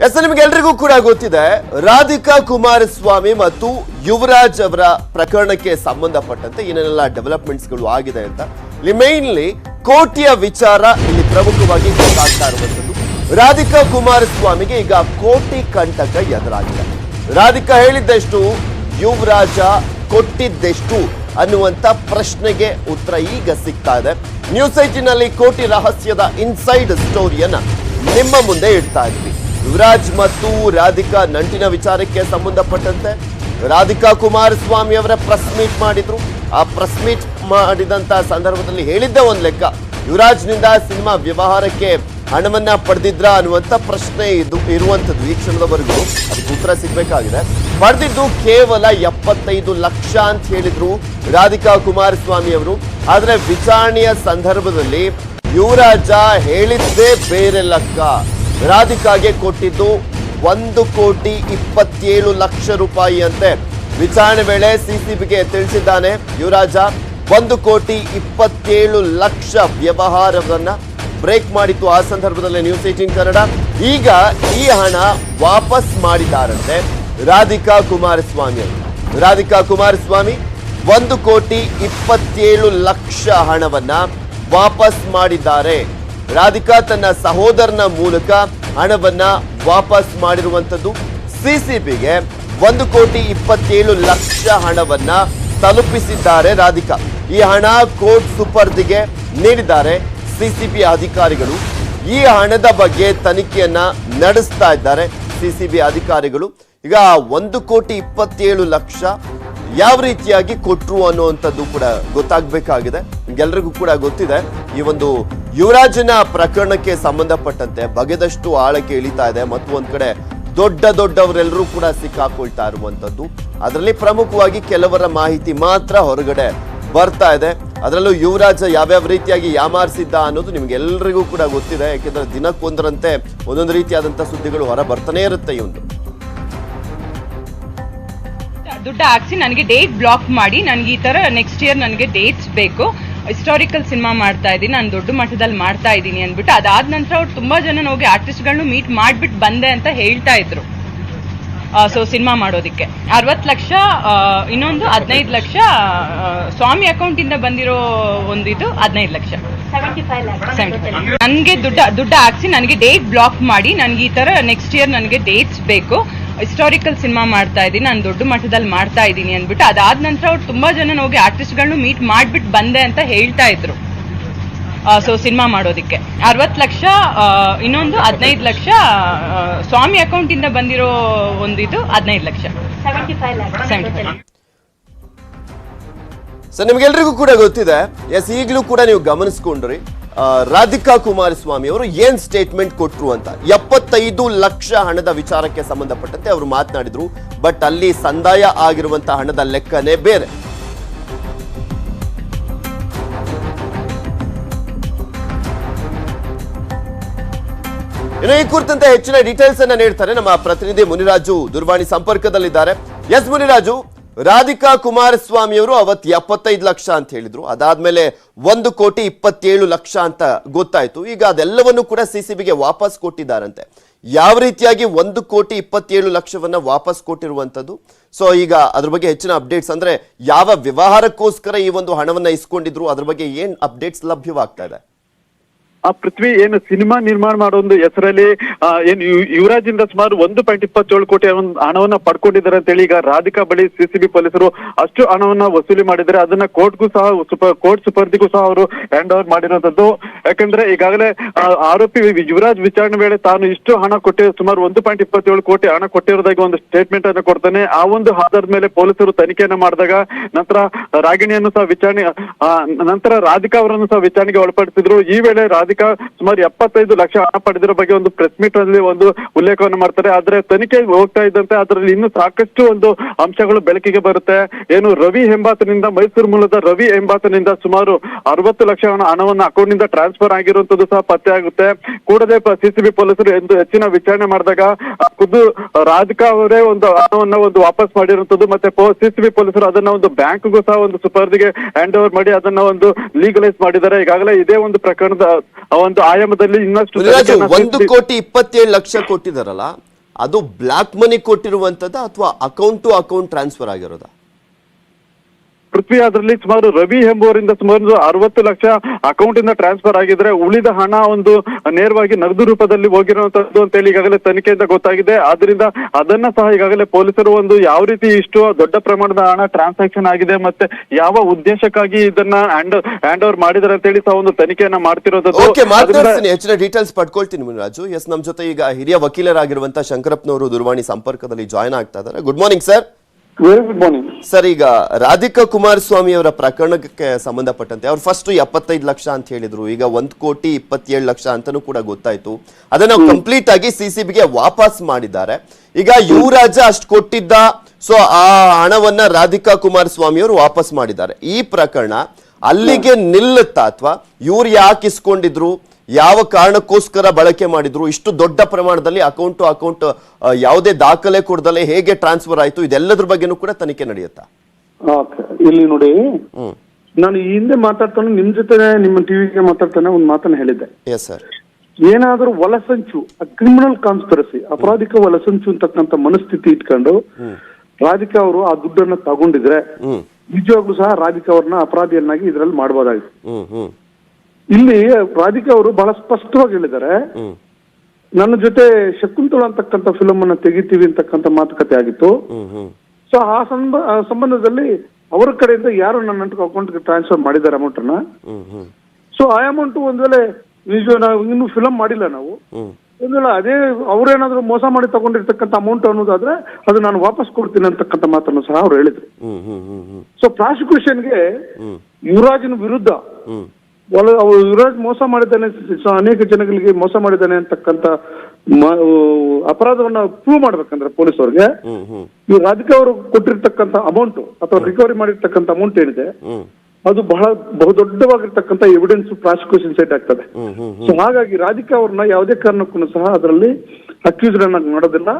S ನಿಮಗೆಲ್ಲರಿಗೂ ಕೂಡ ಗೊತ್ತಿದೆ ರಾಧಿಕಾ ಕುಮಾರಸ್ವಾಮಿ ಮತ್ತು ಯುವರಾಜ್ ಅವರ ಪ್ರಕರಣಕ್ಕೆ ಸಂಬಂಧಪಟ್ಟಂತೆ ಏನೆಲ್ಲ ಡೆವಲಪ್ಮೆಂಟ್ಸ್ಗಳು ಆಗಿದೆ ಅಂತ. ಇಲ್ಲಿ ಮೇನ್ಲಿ ಕೋಟಿಯ ವಿಚಾರ ಇಲ್ಲಿ ಪ್ರಮುಖವಾಗಿ ಗೊತ್ತಾಗ್ತಾ ಇರುವಂತದ್ದು. ರಾಧಿಕಾ ಕುಮಾರಸ್ವಾಮಿಗೆ ಈಗ ಕೋಟಿ ಕಂಟಕ ಎದುರಾಗಿದೆ. ರಾಧಿಕಾ ಹೇಳಿದ್ದೆಷ್ಟು, ಯುವರಾಜ ಕೊಟ್ಟಿದ್ದೆಷ್ಟು ಅನ್ನುವಂತ ಪ್ರಶ್ನೆಗೆ ಉತ್ತರ ಈಗ ಸಿಗ್ತಾ ಇದೆ. ನ್ಯೂಸ್ 18ನಲ್ಲಿ ಕೋಟಿ ರಹಸ್ಯದ ಇನ್ಸೈಡ್ ಸ್ಟೋರಿಯನ್ನ ನಿಮ್ಮ ಮುಂದೆ ಇಡ್ತಾ ಇದ್ವಿ. ಯುವರಾಜ್ ಮತ್ತು ರಾಧಿಕಾ ನಂಟಿನ ವಿಚಾರಕ್ಕೆ ಸಂಬಂಧಪಟ್ಟಂತೆ ರಾಧಿಕಾ ಕುಮಾರಸ್ವಾಮಿ ಅವರ ಪ್ರೆಸ್ ಮೀಟ್ ಮಾಡಿದ್ರು. ಆ ಪ್ರೆಸ್ ಮೀಟ್ ಮಾಡಿದಂತ ಸಂದರ್ಭದಲ್ಲಿ ಹೇಳಿದ್ದ ಒಂದು ಲೆಕ್ಕ, ಯುವರಾಜ್ನಿಂದ ಸಿನಿಮಾ ವ್ಯವಹಾರಕ್ಕೆ ಹಣವನ್ನ ಪಡೆದಿದ್ರ ಅನ್ನುವಂತ ಪ್ರಶ್ನೆ ಇರುವಂತದ್ದು. ಈ ಕ್ಷಣದವರೆಗೂ ಅದಕ್ಕೆ ಉತ್ತರ ಸಿಗ್ಬೇಕಾಗಿದೆ. ಪಡೆದಿದ್ದು ಕೇವಲ 75 ಲಕ್ಷ ಅಂತ ಹೇಳಿದ್ರು ರಾಧಿಕಾ ಕುಮಾರಸ್ವಾಮಿ ಅವರು. ಆದ್ರೆ ವಿಚಾರಣೆಯ ಸಂದರ್ಭದಲ್ಲಿ ಯುವರಾಜ ಹೇಳಿದ್ದೇ ಬೇರೆ ಲೆಕ್ಕ. ರಾಧಿಕಾಗೆ ಕೊಟ್ಟಿದ್ದು 1,27 ಲಕ್ಷ ರೂಪಾಯಿ ಅಂತೆ. ವಿಚಾರಣೆ ವೇಳೆ ಸಿಸಿಬಿಗೆ ತಿಳಿಸಿದ್ದಾನೆ ಯುವರಾಜ. 1,27 ಲಕ್ಷ ವ್ಯವಹಾರವನ್ನ ಬ್ರೇಕ್ ಮಾಡಿತ್ತು ಆ ಸಂದರ್ಭದಲ್ಲಿ ನ್ಯೂಸ್ 18 ಕನ್ನಡ. ಈಗ ಈ ಹಣ ವಾಪಸ್ ಮಾಡಿದ್ದಾರಂತೆ ರಾಧಿಕಾ ಕುಮಾರಸ್ವಾಮಿ. ರಾಧಿಕಾ ಕುಮಾರಸ್ವಾಮಿ 1,27 ಲಕ್ಷ ಹಣವನ್ನ ವಾಪಸ್ ಮಾಡಿದ್ದಾರೆ. ರಾಧಿಕಾ ತನ್ನ ಸಹೋದರನ ಮೂಲಕ ಹಣವನ್ನ ವಾಪಸ್ ಮಾಡಿರುವಂತದ್ದು. ಸಿಸಿಬಿಗೆ 1,27 ಲಕ್ಷ ಹಣವನ್ನ ತಲುಪಿಸಿದ್ದಾರೆ ರಾಧಿಕಾ. ಈ ಹಣ ಕೋರ್ಟ್ ಸುಪರ್ದಿಗೆ ನೀಡಿದ್ದಾರೆ ಸಿಸಿಬಿ ಅಧಿಕಾರಿಗಳು. ಈ ಹಣದ ಬಗ್ಗೆ ತನಿಖೆಯನ್ನ ನಡೆಸ್ತಾ ಇದ್ದಾರೆ ಸಿಸಿಬಿ ಅಧಿಕಾರಿಗಳು. ಈಗ 1,27 ಲಕ್ಷ ಯಾವ ರೀತಿಯಾಗಿ ಕೊಟ್ರು ಅನ್ನುವಂಥದ್ದು ಕೂಡ ಗೊತ್ತಾಗಬೇಕಾಗಿದೆ. ಎಲ್ಲರಿಗೂ ಕೂಡ ಗೊತ್ತಿದೆ, ಈ ಒಂದು ಯುವರಾಜನ ಪ್ರಕರಣಕ್ಕೆ ಸಂಬಂಧಪಟ್ಟಂತೆ ಬಗೆದಷ್ಟು ಆಳಕ್ಕೆ ಇಳಿತಾ ಇದೆ. ಮತ್ತು ಒಂದ್ ಕಡೆ ದೊಡ್ಡವರೆಲ್ಲರೂ ಕೂಡ ಸಿಕ್ಕಾಕೊಳ್ತಾ ಇರುವಂತದ್ದು. ಅದರಲ್ಲಿ ಪ್ರಮುಖವಾಗಿ ಕೆಲವರ ಮಾಹಿತಿ ಮಾತ್ರ ಹೊರಗಡೆ ಬರ್ತಾ ಇದೆ. ಅದರಲ್ಲೂ ಯುವರಾಜ ಯಾವ್ಯಾವ ರೀತಿಯಾಗಿ ಯಾಮಾರಿಸಿದ್ದ ಅನ್ನೋದು ನಿಮ್ಗೆಲ್ಲರಿಗೂ ಕೂಡ ಗೊತ್ತಿದೆ. ಯಾಕೆಂದ್ರೆ ದಿನಕ್ಕೊಂದರಂತೆ ಒಂದೊಂದು ರೀತಿಯಾದಂತಹ ಸುದ್ದಿಗಳು ಹೊರ ಬರ್ತಾನೆ ಇರುತ್ತೆ. ಈ ಒಂದು ದುಡ್ಡು ಹಾಕ್ಸಿ ನನಗೆ ಡೇಟ್ ಬ್ಲಾಕ್ ಮಾಡಿ, ನನಗೆ ಈ ತರ ನೆಕ್ಸ್ಟ್ ಇಯರ್ ನನಗೆ ಡೇಟ್ಸ್ ಬೇಕು, ಹಿಸ್ಟಾರಿಕಲ್ ಸಿನಿಮಾ ಮಾಡ್ತಾ ಇದ್ದೀನಿ, ನಾನು ದೊಡ್ಡ ಮಟ್ಟದಲ್ಲಿ ಮಾಡ್ತಾ ಇದ್ದೀನಿ ಅಂದ್ಬಿಟ್ಟು ಅದಾದ ನಂತರ ಅವ್ರು ತುಂಬಾ ಜನ ಹೋಗಿ ಆರ್ಟಿಸ್ಟ್ಗಳನ್ನ ಮೀಟ್ ಮಾಡ್ಬಿಟ್ಟು ಬಂದೆ ಅಂತ ಹೇಳ್ತಾ ಇದ್ರು. ಸೊ ಸಿನಿಮಾ ಮಾಡೋದಕ್ಕೆ 60 ಲಕ್ಷ, ಇನ್ನೊಂದು 15 ಲಕ್ಷ ಸ್ವಾಮಿ ಅಕೌಂಟ್ ಇಂದ ಬಂದಿರೋ ಒಂದಿದು 15 ಲಕ್ಷ, 75 ನನಗೆ ದುಡ್ಡು ಹಾಕ್ಸಿ ನನಗೆ ಡೇಟ್ ಬ್ಲಾಕ್ ಮಾಡಿ, ನನಗೆ ಈ ತರ ನೆಕ್ಸ್ಟ್ ಇಯರ್ ನನಗೆ ಡೇಟ್ಸ್ ಬೇಕು, ಹಿಸ್ಟಾರಿಕಲ್ ಸಿನಿಮಾ ಮಾಡ್ತಾ ಇದ್ದೀನಿ, ನಾನು ದೊಡ್ಡ ಮಟ್ಟದಲ್ಲಿ ಮಾಡ್ತಾ ಇದ್ದೀನಿ ಅಂದ್ಬಿಟ್ಟು ಅದಾದ ನಂತರ ಅವ್ರು ತುಂಬಾ ಜನ ಹೋಗಿ ಆರ್ಟಿಸ್ಟ್ಗಳನ್ನ ಮೀಟ್ ಮಾಡ್ಬಿಟ್ಟು ಬಂದೆ ಅಂತ ಹೇಳ್ತಾ ಇದ್ರು. ಸೊ ಸಿನಿಮಾ ಮಾಡೋದಕ್ಕೆ 60 ಲಕ್ಷ, ಇನ್ನೊಂದು 15 ಲಕ್ಷ ಸ್ವಾಮಿ ಅಕೌಂಟ್ ಇಂದ ಬಂದಿರೋ ಒಂದಿದು 15 ಲಕ್ಷ, 75. ಸೊ ನಿಮ್ಗೆಲ್ರಿಗೂ ಕೂಡ ಗೊತ್ತಿದೆ. ಎಸ್, ಈಗಲೂ ಕೂಡ ನೀವು ಗಮನಿಸ್ಕೊಂಡ್ರಿ ರಾಧಿಕಾ ಕುಮಾರಸ್ವಾಮಿ ಅವರು ಏನ್ ಸ್ಟೇಟ್ಮೆಂಟ್ ಕೊಟ್ರು ಅಂತ. 75 ಲಕ್ಷ ಹಣದ ವಿಚಾರಕ್ಕೆ ಸಂಬಂಧಪಟ್ಟಂತೆ ಅವರು ಮಾತನಾಡಿದ್ರು. ಬಟ್ ಅಲ್ಲಿ ಸಂದಾಯ ಆಗಿರುವಂತಹ ಹಣದ ಲೆಕ್ಕನೇ ಬೇರೆ. ಇನ್ನು ಈ ಕುರಿತಂತೆ ಹೆಚ್ಚಿನ ಡೀಟೇಲ್ಸ್ ಅನ್ನ ನೀಡ್ತಾರೆ ನಮ್ಮ ಪ್ರತಿನಿಧಿ ಮುನಿರಾಜು ದೂರವಾಣಿ ಸಂಪರ್ಕದಲ್ಲಿದ್ದಾರೆ. ಎಸ್ ಮುನಿರಾಜು, ರಾಧಿಕಾ ಕುಮಾರಸ್ವಾಮಿ ಅವರು ಅವತ್ತು 75 ಲಕ್ಷ ಅಂತ ಹೇಳಿದ್ರು. ಅದಾದ್ಮೇಲೆ 1,27 ಲಕ್ಷ ಅಂತ ಗೊತ್ತಾಯ್ತು. ಈಗ ಅದೆಲ್ಲವನ್ನು ಕೂಡ ಸಿಸಿಬಿಗೆ ವಾಪಸ್ ಕೊಟ್ಟಿದ್ದಾರಂತೆ. ಯಾವ ರೀತಿಯಾಗಿ 1,27 ಲಕ್ಷವನ್ನ ವಾಪಸ್ ಕೊಟ್ಟಿರುವಂತದ್ದು? ಸೊ ಈಗ ಅದ್ರ ಬಗ್ಗೆ ಹೆಚ್ಚಿನ ಅಪ್ಡೇಟ್ಸ್, ಅಂದ್ರೆ ಯಾವ ವ್ಯವಹಾರಕ್ಕೋಸ್ಕರ ಈ ಒಂದು ಹಣವನ್ನ ಇಸ್ಕೊಂಡಿದ್ರು, ಅದ್ರ ಬಗ್ಗೆ ಏನ್ ಅಪ್ಡೇಟ್ಸ್ ಲಭ್ಯವಾಗ್ತಾ ಇದೆ? ಪೃಥ್ವಿ, ಏನು ಸಿನಿಮಾ ನಿರ್ಮಾಣ ಮಾಡೋ ಒಂದು ಹೆಸರಲ್ಲಿ ಏನು ಯುವರಾಜ್ ಇಂದ ಸುಮಾರು 1.27 ಕೋಟಿ ಹಣವನ್ನ ಪಡ್ಕೊಂಡಿದ್ದಾರೆ ಅಂತ ಹೇಳಿ ಈಗ ರಾಧಿಕಾ ಬಳಿ ಸಿಸಿಬಿ ಪೊಲೀಸರು ಅಷ್ಟು ಹಣವನ್ನ ವಸೂಲಿ ಮಾಡಿದ್ದಾರೆ. ಅದನ್ನ ಕೋರ್ಟ್ಗೂ ಸಹ ಕೋರ್ಟ್ ಸುಪರ್ದಿಗೂ ಸಹ ಅವರು ಹ್ಯಾಂಡ್ ಓವರ್ ಮಾಡಿರುವಂತದ್ದು. ಯಾಕಂದ್ರೆ ಈಗಾಗಲೇ ಆರೋಪಿ ಯುವರಾಜ್ ವಿಚಾರಣೆ ವೇಳೆ ತಾನು ಇಷ್ಟು ಹಣ ಸುಮಾರು 1.27 ಕೋಟಿ ಹಣ ಕೊಟ್ಟಿರೋದಾಗಿ ಒಂದು ಸ್ಟೇಟ್ಮೆಂಟ್ ಅನ್ನು ಕೊಡ್ತಾನೆ. ಆ ಒಂದು ಆಧಾರದ ಮೇಲೆ ಪೊಲೀಸರು ತನಿಖೆಯನ್ನ ಮಾಡಿದಾಗ ನಂತರ ರಾಗಿಣಿಯನ್ನು ಸಹ ನಂತರ ರಾಧಿಕಾ ಅವರನ್ನು ಸಹ ವಿಚಾರಣೆಗೆ ಒಳಪಡಿಸಿದ್ರು. ಈ ವೇಳೆ ಸುಮಾರು 75 ಲಕ್ಷ ಹಣ ಪಡೆದಿರೋ ಬಗ್ಗೆ ಒಂದು ಪ್ರೆಸ್ ಮೀಟ್ ಅಲ್ಲಿ ಒಂದು ಉಲ್ಲೇಖವನ್ನು ಮಾಡ್ತಾರೆ. ಆದ್ರೆ ತನಿಖೆ ಹೋಗ್ತಾ ಇದ್ದಂತೆ ಅದರಲ್ಲಿ ಇನ್ನೂ ಸಾಕಷ್ಟು ಒಂದು ಅಂಶಗಳು ಬೆಳಕಿಗೆ ಬರುತ್ತೆ. ಏನು ರವಿ ಎಂಬಾತನಿಂದ, ಮೈಸೂರು ಮೂಲದ ರವಿ ಎಂಬಾತನಿಂದ ಸುಮಾರು 60 ಲಕ್ಷ ಹಣವನ್ನು ಅಕೌಂಟ್ ನಿಂದ ಟ್ರಾನ್ಸ್ಫರ್ ಆಗಿರುವಂತದ್ದು ಸಹ ಪತ್ತೆ ಆಗುತ್ತೆ. ಕೂಡಲೇ ಸಿಸಿಬಿ ಪೊಲೀಸರು ಹೆಚ್ಚಿನ ವಿಚಾರಣೆ ಮಾಡಿದಾಗ ಖುದ್ದು ರಾಧಿಕಾ ಅವರೇ ಒಂದು ಹಣವನ್ನ ವಾಪಸ್ ಮಾಡಿರುವಂತದ್ದು. ಮತ್ತೆ ಸಿಸಿಬಿ ಪೊಲೀಸರು ಅದನ್ನ ಒಂದು ಬ್ಯಾಂಕ್ಗೂ ಸಹ ಒಂದು ಸುಪರ್ದಿಗೆ ಹ್ಯಾಂಡ್ ಓವರ್ ಮಾಡಿ ಅದನ್ನ ಒಂದು ಲೀಗಲೈಸ್ ಮಾಡಿದ್ದಾರೆ. ಈಗಾಗಲೇ ಇದೇ ಒಂದು ಪ್ರಕರಣದ ಒಂದು ಆಯಾಮದಲ್ಲಿ ಇನ್ನಷ್ಟು 1,27 ಲಕ್ಷ ಕೊಟ್ಟಿದಾರಲ್ಲ, ಅದು ಬ್ಲಾಕ್ ಮನಿ ಕೊಟ್ಟಿರುವಂತದ್ದ ಅಥವಾ ಅಕೌಂಟ್ ಟು ಅಕೌಂಟ್ ಟ್ರಾನ್ಸ್ಫರ್ ಆಗಿರೋದಾ? ಪೃಥ್ವಿ, ಅದರಲ್ಲಿ ಸುಮಾರು ರವಿ ಎಂಬುವರಿಂದ ಸುಮಾರು 60 ಲಕ್ಷ ಅಕೌಂಟ್ ಇಂದ ಟ್ರಾನ್ಸ್ಫರ್ ಆಗಿದ್ರೆ ಉಳಿದ ಹಣ ಒಂದು ನೇರವಾಗಿ ನಗದು ರೂಪದಲ್ಲಿ ಹೋಗಿರುವಂತದ್ದು ಅಂತ ಹೇಳಿ ಈಗಾಗಲೇ ತನಿಖೆಯಿಂದ ಗೊತ್ತಾಗಿದೆ. ಆದ್ರಿಂದ ಅದನ್ನ ಸಹ ಈಗಾಗಲೇ ಪೊಲೀಸರು ಒಂದು ಯಾವ ರೀತಿ ಇಷ್ಟು ದೊಡ್ಡ ಪ್ರಮಾಣದ ಹಣ ಟ್ರಾನ್ಸಾಕ್ಷನ್ ಆಗಿದೆ ಮತ್ತೆ ಯಾವ ಉದ್ದೇಶಕ್ಕಾಗಿ ಇದನ್ನ ಹ್ಯಾಂಡ್ ಓವರ್ ಮಾಡಿದಾರೆ ಅಂತ ಹೇಳಿ ಸಹ ಒಂದು ತನಿಖೆಯನ್ನ ಮಾಡ್ತಿರೋದು. ಹೆಚ್ಚಿನ ಡೀಟೇಲ್ಸ್ ಪಡ್ಕೊಳ್ತೀನಿ ಮುನಿರಾಜು. ಎಸ್, ನಮ್ ಜೊತೆ ಈಗ ಹಿರಿಯ ವಕೀಲರಾಗಿರುವಂತಹ ಶಂಕರಪ್ಪನವರು ದೂರವಾಣಿ ಸಂಪರ್ಕದಲ್ಲಿ ಜಾಯ್ನ್ ಆಗ್ತಾ ಇದ್ದಾರೆ. Good morning sir. Very good morning sir. ಈಗ ರಾಧಿಕಾ ಕುಮಾರಸ್ವಾಮಿ ಅವರ ಪ್ರಕರಣಕ್ಕೆ ಸಂಬಂಧಪಟ್ಟಂತೆ ಅವ್ರು ಫಸ್ಟ್ 75 ಲಕ್ಷ ಅಂತ ಹೇಳಿದ್ರು, ಈಗ 1,27 ಲಕ್ಷ ಅಂತಾನೂ ಕೂಡ ಗೊತ್ತಾಯ್ತು. ಅದನ್ನ ಕಂಪ್ಲೀಟ್ ಆಗಿ ಸಿಸಿಬಿಗೆ ವಾಪಸ್ ಮಾಡಿದ್ದಾರೆ. ಈಗ ಯುವರಾಜ ಅಷ್ಟು ಕೊಟ್ಟಿದ್ದ, ಸೊ ಆ ಹಣವನ್ನ ರಾಧಿಕಾ ಕುಮಾರಸ್ವಾಮಿ ಅವರು ವಾಪಸ್ ಮಾಡಿದ್ದಾರೆ. ಈ ಪ್ರಕರಣ ಅಲ್ಲಿಗೆ ನಿಲ್ಲುತ್ತಾ ಅಥವಾ ಇವ್ರು ಯಾಕೆ ಇಸ್ಕೊಂಡಿದ್ರು, ಯಾವ ಕಾರಣಕ್ಕೋಸ್ಕರ ಬಳಕೆ ಮಾಡಿದ್ರು, ಇಷ್ಟು ದೊಡ್ಡ ಪ್ರಮಾಣದಲ್ಲಿ ಅಕೌಂಟ್ ಟು ಅಕೌಂಟ್ ಯಾವುದೇ ದಾಖಲೆ ಕೊಡದಲ್ಲೇ ಹೇಗೆ ಟ್ರಾನ್ಸ್ಫರ್ ಆಯ್ತು, ಇದೆಲ್ಲದ್ರ ಬಗ್ಗೆನೂ ಕೂಡ ತನಿಖೆ ನಡೆಯುತ್ತಾ? ಇಲ್ಲಿ ನೋಡಿ, ನಾನು ಈ ಹಿಂದೆ ಮಾತಾಡ್ತಾನೆ ನಿಮ್ ಜೊತೆ ನಿಮ್ಮ ಟಿವಿಗೆ ಮಾತಾಡ್ತಾನೆ ಒಂದು ಮಾತನ್ನ ಹೇಳಿದ್ದೆ. Yes sir. ಏನಾದ್ರೂ ಒಳಸಂಚು, ಕ್ರಿಮಿನಲ್ ಕಾನ್ಸ್ಪಿರಸಿ, ಅಪರಾಧಿಕ ಒಳಸಂಚು ಅಂತಕ್ಕಂಥ ಮನಸ್ಥಿತಿ ಇಟ್ಕೊಂಡು ರಾಧಿಕಾ ಅವರು ಆ ದುಡ್ಡನ್ನ ತಗೊಂಡಿದ್ರೆ ನಿಜವಾಗ್ಲೂ ಸಹ ರಾಧಿಕಾ ಅವ್ರನ್ನ ಅಪರಾಧಿಯನ್ನಾಗಿ ಇದ್ರಲ್ಲಿ ಮಾಡಬಹುದಾಗಿತ್ತು. ಇಲ್ಲಿ ರಾಧಿಕಾ ಅವರು ಬಹಳ ಸ್ಪಷ್ಟವಾಗಿ ಹೇಳಿದ್ದಾರೆ, ನನ್ನ ಜೊತೆ ಶಕುಂತಳ ಅಂತಕ್ಕಂಥ ಫಿಲಮ್ ಅನ್ನ ತೆಗಿತೀವಿ ಅಂತಕ್ಕಂಥ ಮಾತುಕತೆ ಆಗಿತ್ತು. ಸೊ ಆ ಸಂಬಂಧದಲ್ಲಿ ಅವರ ಕಡೆಯಿಂದ ಯಾರು ನನ್ನ ಅಕೌಂಟ್ಗೆ ಟ್ರಾನ್ಸ್ಫರ್ ಮಾಡಿದ್ದಾರೆ ಅಮೌಂಟ್ ಅನ್ನ. ಸೊ ಆ ಅಮೌಂಟ್ ಒಂದ್ ವೇಳೆ ನಿಜ ನಾವು ಇನ್ನು ಫಿಲಮ್ ಮಾಡಿಲ್ಲ, ನಾವು ಒಂದ್ ವೇಳೆ ಅದೇ ಅವ್ರೇನಾದ್ರು ಮೋಸ ಮಾಡಿ ತಗೊಂಡಿರ್ತಕ್ಕಂಥ ಅಮೌಂಟ್ ಅನ್ನೋದಾದ್ರೆ ಅದು ನಾನು ವಾಪಸ್ ಕೊಡ್ತೀನಿ ಅಂತಕ್ಕಂಥ ಮಾತನ್ನು ಸಹ ಅವ್ರು ಹೇಳಿದ್ರು. ಸೊ ಪ್ರಾಸಿಕ್ಯೂಷನ್ಗೆ ಯುವರಾಜನ ವಿರುದ್ಧ ಯುವರಾಜ್ ಮೋಸ ಮಾಡಿದ್ದಾನೆ, ಅನೇಕ ಜನಗಳಿಗೆ ಮೋಸ ಮಾಡಿದ್ದಾನೆ ಅಂತಕ್ಕಂಥ ಅಪರಾಧವನ್ನ ಪ್ರೂವ್ ಮಾಡ್ಬೇಕಂದ್ರೆ ಪೊಲೀಸ್ ಅವ್ರಿಗೆ ಈ ರಾಧಿಕಾ ಅವರು ಕೊಟ್ಟಿರ್ತಕ್ಕಂಥ ಅಮೌಂಟ್ ಅಥವಾ ರಿಕವರಿ ಮಾಡಿರ್ತಕ್ಕಂಥ ಅಮೌಂಟ್ ಏನಿದೆ ಅದು ಬಹಳ ಬಹುದೊಡ್ಡವಾಗಿರ್ತಕ್ಕಂಥ ಎವಿಡೆನ್ಸ್ ಪ್ರಾಸಿಕ್ಯೂಷನ್ ಸೈಡ್ ಆಗ್ತದೆ. ಸೊ ಹಾಗಾಗಿ ರಾಧಿಕಾ ಅವ್ರನ್ನ ಯಾವುದೇ ಕಾರಣಕ್ಕೂ ಸಹ ಅದರಲ್ಲಿ ಅಕ್ಯೂಸ್ಡ್ ಅನ್ನಾಗಿ ಮಾಡೋದಿಲ್ಲ.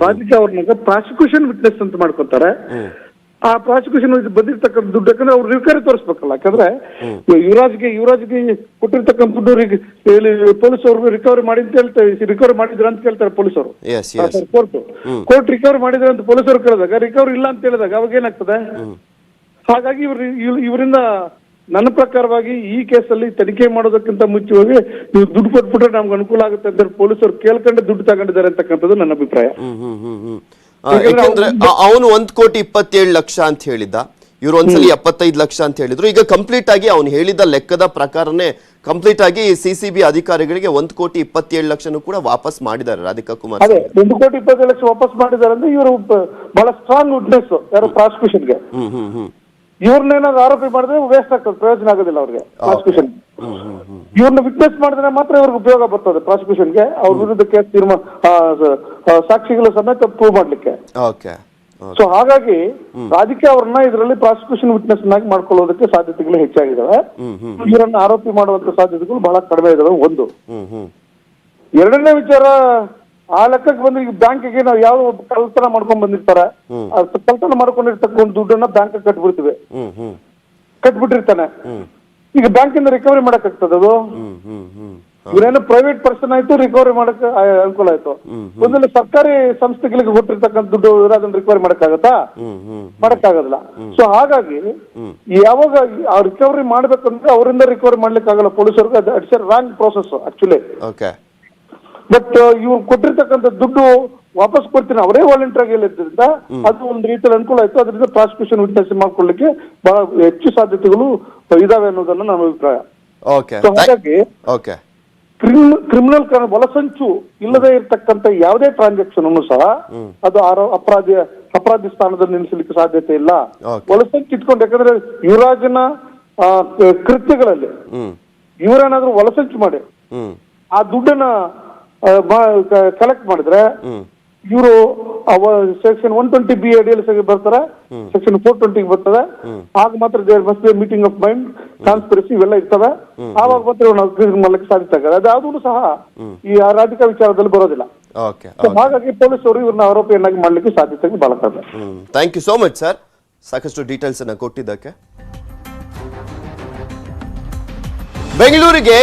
ರಾಧಿಕಾ ಅವ್ರನ್ನ ಪ್ರಾಸಿಕ್ಯೂಷನ್ ವಿಟ್ನೆಸ್ ಅಂತ ಮಾಡ್ಕೊತಾರೆ. ಆ ಪ್ರಾಸಿಕ್ಯೂಷನ್ ಬಂದಿರ್ತಕ್ಕಂಥ ದುಡ್ಡು, ಯಾಕಂದ್ರೆ ಅವ್ರು ರಿಕವರಿ ತೋರಿಸ್ಬೇಕಲ್ಲ. ಯಾಕಂದ್ರೆ ಯುವರಾಜ್ಗೆ ಕೊಟ್ಟಿರ್ತಕ್ಕಂಥ ದುಡ್ಡು ಪೊಲೀಸ್ ಅವ್ರಿಗೆ ರಿಕವರಿ ಮಾಡಿ ಅಂತ ಹೇಳ್ತಾರೆ, ರಿಕವರಿ ಮಾಡಿದ್ರ ಅಂತ ಕೇಳ್ತಾರೆ ಪೊಲೀಸ್ ಅವರು. ಕೋರ್ಟ್ ರಿಕವರಿ ಮಾಡಿದ್ರೆ ಅಂತ ಪೊಲೀಸ್ ಅವರು ಕೇಳಿದಾಗ ರಿಕವರಿ ಇಲ್ಲ ಅಂತ ಹೇಳಿದಾಗ ಅವಾಗ ಏನಾಗ್ತದೆ? ಹಾಗಾಗಿ ಇವರಿಂದ ನನ್ನ ಪ್ರಕಾರವಾಗಿ ಈ ಕೇಸಲ್ಲಿ ತನಿಖೆ ಮಾಡೋದಕ್ಕಿಂತ ಮುಂಚೆವಾಗಿ ನೀವು ದುಡ್ಡು ಕೊಟ್ಬಿಟ್ರೆ ನಮ್ಗೆ ಅನುಕೂಲ ಆಗುತ್ತೆ ಅಂತ ಪೊಲೀಸರು ಕೇಳ್ಕೊಂಡೆ ದುಡ್ಡು ತಗೊಂಡಿದ್ದಾರೆ ಅಂತಕ್ಕಂಥದ್ದು ನನ್ನ ಅಭಿಪ್ರಾಯ. ಯಾಕಂದ್ರೆ ಅವನು 1,27 ಲಕ್ಷ ಅಂತ ಹೇಳಿದ್ದ, ಇವ್ರು ಒಂದ್ಸಲಿ 75 ಲಕ್ಷ ಅಂತ ಹೇಳಿದ್ರು. ಈಗ ಕಂಪ್ಲೀಟ್ ಆಗಿ ಅವ್ನು ಹೇಳಿದ ಲೆಕ್ಕದ ಪ್ರಕಾರನೇ ಕಂಪ್ಲೀಟ್ ಆಗಿ ಸಿಸಿಬಿ ಅಧಿಕಾರಿಗಳಿಗೆ 1,27 ಲಕ್ಷನೂ ಕೂಡ ವಾಪಸ್ ಮಾಡಿದ್ದಾರೆ ರಾಧಿಕಾ ಕುಮಾರ್. ಅದೇ 1,27 ಲಕ್ಷ ವಾಪಸ್ ಮಾಡಿದ್ದಾರೆ ಅಂದ್ರೆ ಇವರು ಬಹಳ ಸ್ಟ್ರಾಂಗ್ ವಿಟ್ನೆಸ್ ಯಾರು ಪ್ರಾಸಿಕ್ಯೂಷನ್ಗೆ. ಇವ್ರನ್ನೇನಾದ್ರು ಆರೋಪಿ ಮಾಡಿದ್ರೆ ವೇಸ್ಟ್ ಆಗ್ತದೆ, ಪ್ರಯೋಜನ ಆಗೋದಿಲ್ಲ ಅವ್ರಿಗೆ ಪ್ರಾಸಿಕ್ಯೂಷನ್. ಇವ್ರನ್ನ ವಿಟ್ನೆಸ್ ಮಾಡಿದ್ರೆ ಮಾತ್ರ ಇವ್ರಿಗೆ ಉಪಯೋಗ ಬರ್ತದೆ ಪ್ರಾಸಿಕ್ಯೂಷನ್ಗೆ, ಅವ್ರ ವಿರುದ್ಧ ಕೇಸ್ ಸಾಕ್ಷಿಗಳ ಸಮೇತ ಪ್ರೂವ್ ಮಾಡ್ಲಿಕ್ಕೆ. ಸೊ ಹಾಗಾಗಿ ರಾಧಿಕಾ ಅವ್ರನ್ನ ಇದರಲ್ಲಿ ಪ್ರಾಸಿಕ್ಯೂಷನ್ ವಿಟ್ನೆಸ್ ಆಗಿ ಮಾಡ್ಕೊಳ್ಳೋದಕ್ಕೆ ಸಾಧ್ಯತೆಗಳು ಹೆಚ್ಚಾಗಿದ್ದಾವೆ. ಇವರನ್ನ ಆರೋಪಿ ಮಾಡುವಂತ ಸಾಧ್ಯತೆಗಳು ಬಹಳ ಕಡಿಮೆ ಇದಾವೆ. ಒಂದು. ಎರಡನೇ ವಿಚಾರ, ಆ ಲೆಕ್ಕಕ್ಕೆ ಬಂದ್ರೆ ಈಗ ಬ್ಯಾಂಕಿಗೆ ನಾವು ಯಾವ ಕಳ್ತನ ಮಾಡ್ಕೊಂಡ್ ಬಂದಿರ್ತಾರೆ, ಕಳ್ತನ ಮಾಡ್ಕೊಂಡಿರ್ತಕ್ಕಂಥ ದುಡ್ಡನ್ನ ಬ್ಯಾಂಕ್ ಕಟ್ಬಿಟ್ಟಿರ್ತಾನೆ. ಈಗ ಬ್ಯಾಂಕ್ ಇಂದ ರಿಕವರಿ ಮಾಡಕ್ ಆಗ್ತದೆ ಅದು? ಇವರೇನೋ ಪ್ರೈವೇಟ್ ಪರ್ಸನ್ ಆಯ್ತು, ರಿಕವರಿ ಮಾಡಕ್ ಅನುಕೂಲ ಆಯ್ತು. ಒಂದೊಂದು ಸರ್ಕಾರಿ ಸಂಸ್ಥೆಗಳಿಗೆ ಕೊಟ್ಟಿರ್ತಕ್ಕಂಥ ದುಡ್ಡು ಅದನ್ನ ರಿಕವರಿ ಮಾಡಕ್ಕಾಗತ್ತಾ? ಮಾಡಕ್ಕಾಗಲ್ಲ. ಸೊ ಹಾಗಾಗಿ ಯಾವಾಗ ಆ ರಿಕವರಿ ಮಾಡ್ಬೇಕಂದ್ರೆ ಅವರಿಂದ ರಿಕವರಿ ಮಾಡ್ಲಿಕ್ಕೆ ಆಗಲ್ಲ ಪೊಲೀಸರಿಗೆ. It's wrong process actually. But ಇವ್ರು ಕೊಟ್ಟಿರ್ತಕ್ಕಂಥ ದುಡ್ಡು ವಾಪಸ್ ಕೊಡ್ತೀನಿ ಅವರೇ ವಾಲಂಟಿಯರ್ ಆಗಿ ಹೇಳಿದ್ರಿಂದ ಅದು ಒಂದು ರೀತಿಯಲ್ಲಿ ಅನುಕೂಲ ಆಯ್ತು. ಅದರಿಂದ ಪ್ರಾಸಿಕ್ಯೂಷನ್ ವಿಟ್ನೆಸ್ ಮಾಡ್ಕೊಳ್ಳಿಕ್ಕೆ ಬಹಳ ಹೆಚ್ಚು ಸಾಧ್ಯತೆಗಳು ಇದಾವೆ ಅನ್ನೋದನ್ನ ನನ್ನ ಅಭಿಪ್ರಾಯ. ಹಾಗಾಗಿ ಕ್ರಿಮಿನಲ್ ಒಳಸಂಚು ಇಲ್ಲದೆ ಇರ್ತಕ್ಕಂಥ ಯಾವುದೇ ಟ್ರಾನ್ಸಾಕ್ಷನ್ ಅನ್ನು ಸಹ ಅದು ಅಪರಾಧಿ ಸ್ಥಾನದಲ್ಲಿ ನಿಲ್ಲಿಸಲಿಕ್ಕೆ ಸಾಧ್ಯತೆ ಇಲ್ಲ. ಒಳಸಂಚು ಇಟ್ಕೊಂಡು, ಯಾಕಂದ್ರೆ ಯುವರಾಜನ ಕೃತ್ಯಗಳಲ್ಲಿ ಇವರೇನಾದ್ರೂ ಒಳಸಂಚು ಮಾಡಿ ಆ ದುಡ್ಡನ್ನ ಕಲೆಕ್ಟ್ ಮಾಡಿದ್ರೆ ಇವರು ಸೆಕ್ಷನ್ 120B ಅಡಿಯಲ್ಲಿ ಬರ್ತಾರೆ, ಸೆಕ್ಷನ್ 420 ಬರ್ತದೆ. ಆಗ ಮಾತ್ರ there must be meeting of mind, conspiracy ಇವೆಲ್ಲ ಇರ್ತವೆ. ಆವಾಗ ಮಾತ್ರ ನಾವು ಮಾಡ್ಲಿಕ್ಕೆ ಸಾಧ್ಯತೆ ಆಗಿದೆ. ಅದಾದ್ರೂ ಸಹ ಈ ರಾಧಿಕಾ ವಿಚಾರದಲ್ಲಿ ಬರೋದಿಲ್ಲ. ಹಾಗಾಗಿ ಪೊಲೀಸರು ಇವ್ರನ್ನ ಆರೋಪಿಯನ್ನಾಗಿ ಮಾಡ್ಲಿಕ್ಕೆ ಸಾಧ್ಯತೆ ಬಹಳ ಕಡಿಮೆ. Thank you so much sir, ಸಾಕಷ್ಟು ಡೀಟೇಲ್ಸ್ ಅನ್ನ ಕೊಟ್ಟಿದ್ದಕ್ಕೆ. ಬೆಂಗಳೂರಿಗೆ